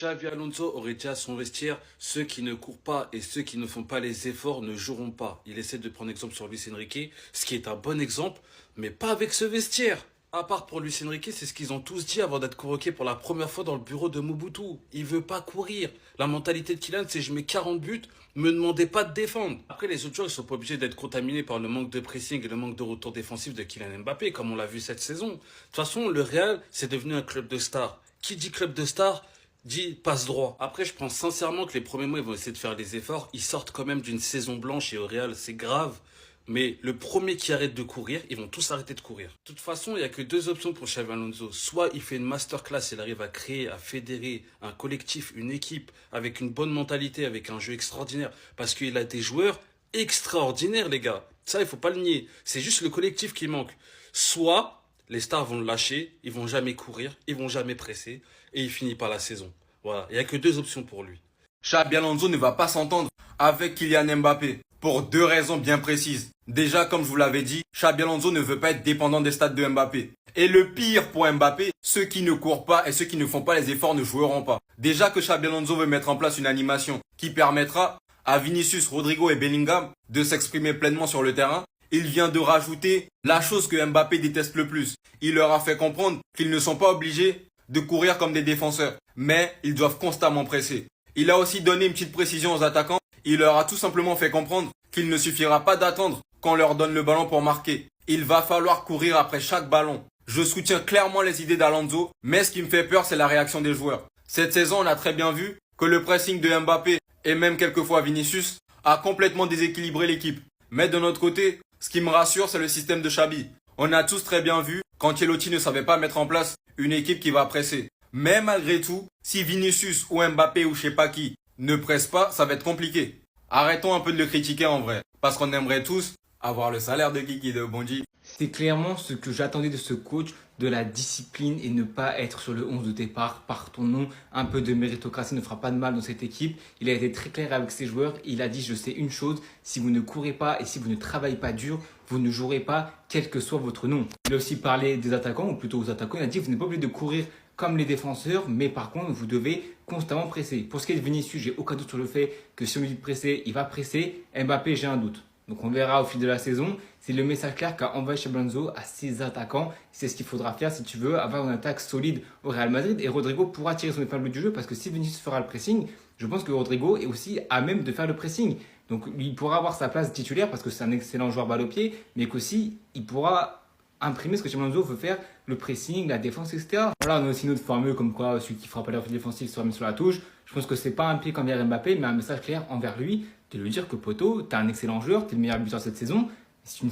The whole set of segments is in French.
Xavi Alonso aurait dit à son vestiaire, ceux qui ne courent pas et ceux qui ne font pas les efforts ne joueront pas. Il essaie de prendre exemple sur Luis Enrique, ce qui est un bon exemple, mais pas avec ce vestiaire. À part pour Luis Enrique, c'est ce qu'ils ont tous dit avant d'être convoqués pour la première fois dans le bureau de Mobutu. Il veut pas courir. La mentalité de Kylian, c'est je mets 40 buts, me demandez pas de défendre. Après, les autres joueurs, ils sont pas obligés d'être contaminés par le manque de pressing et le manque de retour défensif de Kylian Mbappé, comme on l'a vu cette saison. De toute façon, le Real, c'est devenu un club de stars. Qui dit club de stars dit passe droit. Après, je pense sincèrement que les premiers mois, ils vont essayer de faire les efforts. Ils sortent quand même d'une saison blanche et au Real, c'est grave. Mais le premier qui arrête de courir, ils vont tous arrêter de courir. De toute façon, il n'y a que deux options pour Xabi Alonso. Soit il fait une masterclass, il arrive à créer, à fédérer un collectif, une équipe avec une bonne mentalité, avec un jeu extraordinaire. Parce qu'il a des joueurs extraordinaires, les gars. Ça, il faut pas le nier. C'est juste le collectif qui manque. Soit les stars vont le lâcher, ils vont jamais courir, ils vont jamais presser, et il finit pas la saison. Voilà, il n'y a que deux options pour lui. Xabi Alonso ne va pas s'entendre avec Kylian Mbappé pour deux raisons bien précises. Déjà, comme je vous l'avais dit, Xabi Alonso ne veut pas être dépendant des stats de Mbappé. Et le pire pour Mbappé, ceux qui ne courent pas et ceux qui ne font pas les efforts ne joueront pas. Déjà que Xabi Alonso veut mettre en place une animation qui permettra à Vinicius, Rodrigo et Bellingham de s'exprimer pleinement sur le terrain, il vient de rajouter la chose que Mbappé déteste le plus. Il leur a fait comprendre qu'ils ne sont pas obligés de courir comme des défenseurs, mais ils doivent constamment presser. Il a aussi donné une petite précision aux attaquants. Il leur a tout simplement fait comprendre qu'il ne suffira pas d'attendre qu'on leur donne le ballon pour marquer. Il va falloir courir après chaque ballon. Je soutiens clairement les idées d'Alonso, mais ce qui me fait peur, c'est la réaction des joueurs. Cette saison, on a très bien vu que le pressing de Mbappé et même quelquefois Vinicius a complètement déséquilibré l'équipe. Mais de notre côté, ce qui me rassure, c'est le système de Xabi. On a tous très bien vu qu'Ancelotti ne savait pas mettre en place une équipe qui va presser. Mais malgré tout, si Vinicius ou Mbappé ou je sais pas qui ne presse pas, ça va être compliqué. Arrêtons un peu de le critiquer en vrai. Parce qu'on aimerait tous avoir le salaire de Kiki de Bondy. C'est clairement ce que j'attendais de ce coach, de la discipline et ne pas être sur le 11 de départ par ton nom. Un peu de méritocratie ne fera pas de mal dans cette équipe. Il a été très clair avec ses joueurs. Il a dit, je sais une chose, si vous ne courez pas et si vous ne travaillez pas dur, vous ne jouerez pas quel que soit votre nom. Il a aussi parlé des attaquants, ou plutôt aux attaquants. Il a dit, vous n'êtes pas obligé de courir comme les défenseurs, mais par contre, vous devez constamment presser. Pour ce qui est de Vinicius, j'ai aucun doute sur le fait que si on lui dit de presser, il va presser. Mbappé, j'ai un doute. Donc on verra au fil de la saison. C'est le message clair qu'a envoyé Xabi Alonso à ses attaquants. C'est ce qu'il faudra faire si tu veux avoir une attaque solide au Real Madrid. Et Rodrigo pourra tirer son épingle du jeu parce que si Vinicius fera le pressing, je pense que Rodrigo est aussi à même de faire le pressing. Donc il pourra avoir sa place titulaire parce que c'est un excellent joueur balle au pied, mais qu'aussi il pourra imprimer ce que Xabi Alonso veut faire, le pressing, la défense, etc. Voilà, on a aussi notre formule comme quoi celui qui fera pas l'effort défensif sera mis sur la touche. Je pense que c'est pas un pied envers Mbappé, mais un message clair envers lui de lui dire que poto, tu es un excellent joueur, tu es le meilleur buteur cette saison. Si tu ne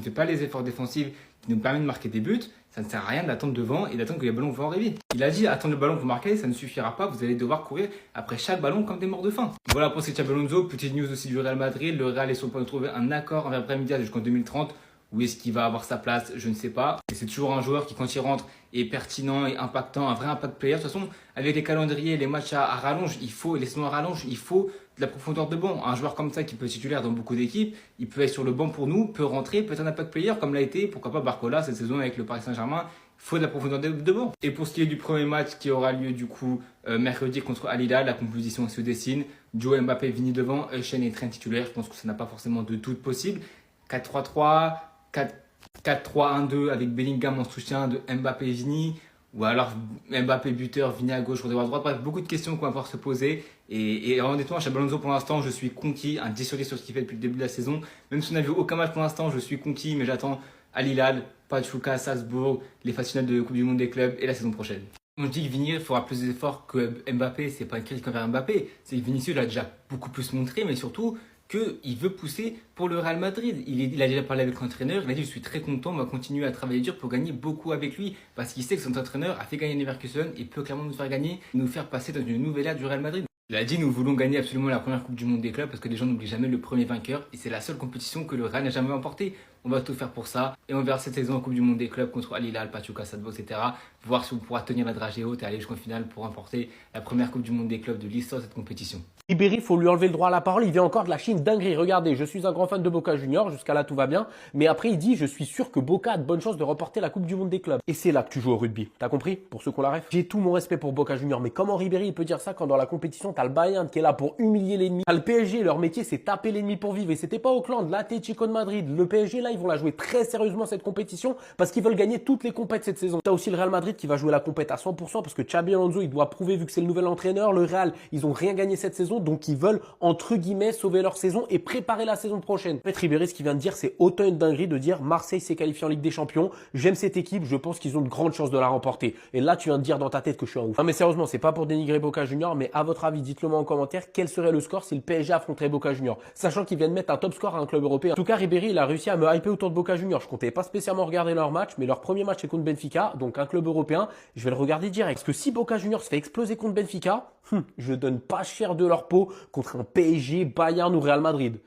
fais pas les efforts défensifs qui nous permettent de marquer des buts, ça ne sert à rien d'attendre devant et d'attendre que les ballons vont arriver. Il a dit attendre le ballon pour marquer, ça ne suffira pas, vous allez devoir courir après chaque ballon comme des morts de faim. Voilà pour ce Xabi Alonso. Petite news aussi du Real Madrid. Le Real est sur le point de trouver un accord envers Brahim Diaz jusqu'en 2030. Où est-ce qu'il va avoir sa place? Je ne sais pas. Et c'est toujours un joueur qui, quand il rentre, est pertinent et impactant, un vrai impact player. De toute façon, avec les calendriers, les matchs à rallonge, les saisons à rallonge, il faut de la profondeur de banc. Un joueur comme ça qui peut être titulaire dans beaucoup d'équipes, il peut être sur le banc pour nous, peut rentrer, peut être un impact player comme l'a été, pourquoi pas Barcola cette saison avec le Paris Saint-Germain. Il faut de la profondeur de banc. Et pour ce qui est du premier match qui aura lieu du coup mercredi contre Al Hilal, la composition se dessine. Joe Mbappé, Vini devant, Echen et Trent titulaire. Je pense que ça n'a pas forcément de doute possible. 4-3-3. 4-3-1-2 avec Bellingham en soutien de Mbappé et Vini, ou alors Mbappé buteur, Vini à gauche, Rodrigo à droite. Bref, beaucoup de questions qu'on va pouvoir se poser. Et honnêtement, Xabi Alonso pour l'instant, je suis conquis, un 10 sur 10 sur ce qu'il fait depuis le début de la saison. Même si on n'a vu aucun match pour l'instant, je suis conquis, mais j'attends Al Hilal, Pachuca, Salzbourg, les phases finales de Coupe du Monde des clubs et la saison prochaine. On dit que Vini fera plus d'efforts que Mbappé, c'est pas une critique envers Mbappé, c'est que Vinicius l'a déjà beaucoup plus montré, mais surtout qu'il veut pousser pour le Real Madrid. Il a déjà parlé avec l'entraîneur, il a dit je suis très content, on va continuer à travailler dur pour gagner beaucoup avec lui, parce qu'il sait que son entraîneur a fait gagner Leverkusen et peut clairement nous faire gagner, nous faire passer dans une nouvelle ère du Real Madrid. Il a dit nous voulons gagner absolument la première Coupe du Monde des clubs parce que les gens n'oublient jamais le premier vainqueur et c'est la seule compétition que le Real n'a jamais remportée. On va tout faire pour ça. Et on verra cette saison en Coupe du Monde des clubs contre Al Hilal, Pachuca, Sadbo, etc. Voir si on pourra tenir la dragée haute et aller jusqu'en finale pour remporter la première Coupe du Monde des clubs de l'histoire de cette compétition. Ribéry, il faut lui enlever le droit à la parole. Il vient encore de la Chine dinguerie. Regardez, je suis un grand fan de Boca Junior. Jusqu'à là, tout va bien. Mais après, il dit, je suis sûr que Boca a de bonnes chances de remporter la Coupe du Monde des clubs. Et c'est là que tu joues au rugby. T'as compris? Pour ceux qui ont la ref. J'ai tout mon respect pour Boca Junior. Mais comment Ribéry il peut dire ça quand dans la compétition, t'as le Bayern qui est là pour humilier l'ennemi? T'as le PSG, leur métier, c'est taper l'ennemi pour vivre. Et c'était pas Auckland, l'Atlético de Madrid. Le PSG, là, ils vont la jouer très sérieusement cette compétition parce qu'ils veulent gagner toutes les compètes cette saison. T'as aussi le Real Madrid qui va jouer la compète à 100% parce que Xabi Alonso, il doit prouver vu que c'est le nouvel entraîneur. Le Real, ils ont rien gagné cette saison, donc ils veulent entre guillemets sauver leur saison et préparer la saison prochaine. En fait, Ribéry, ce qu'il vient de dire, c'est autant une dinguerie de dire Marseille s'est qualifié en Ligue des Champions. J'aime cette équipe, je pense qu'ils ont de grandes chances de la remporter. Et là, tu viens de dire dans ta tête que je suis un ouf. Non mais sérieusement, c'est pas pour dénigrer Boca Junior, mais à votre avis, dites-le moi en commentaire, quel serait le score si le PSG affronterait Boca Junior, sachant qu'ils viennent mettre un top score à un club européen. En tout cas, Ribéry, il a réussi à me hyper autour de Boca Junior. Je comptais pas spécialement regarder leur match, mais leur premier match c'est contre Benfica, donc un club européen. Je vais le regarder direct. Parce que si Boca Junior se fait exploser contre Benfica, je donne pas cher de leur peau contre un PSG, Bayern ou Real Madrid.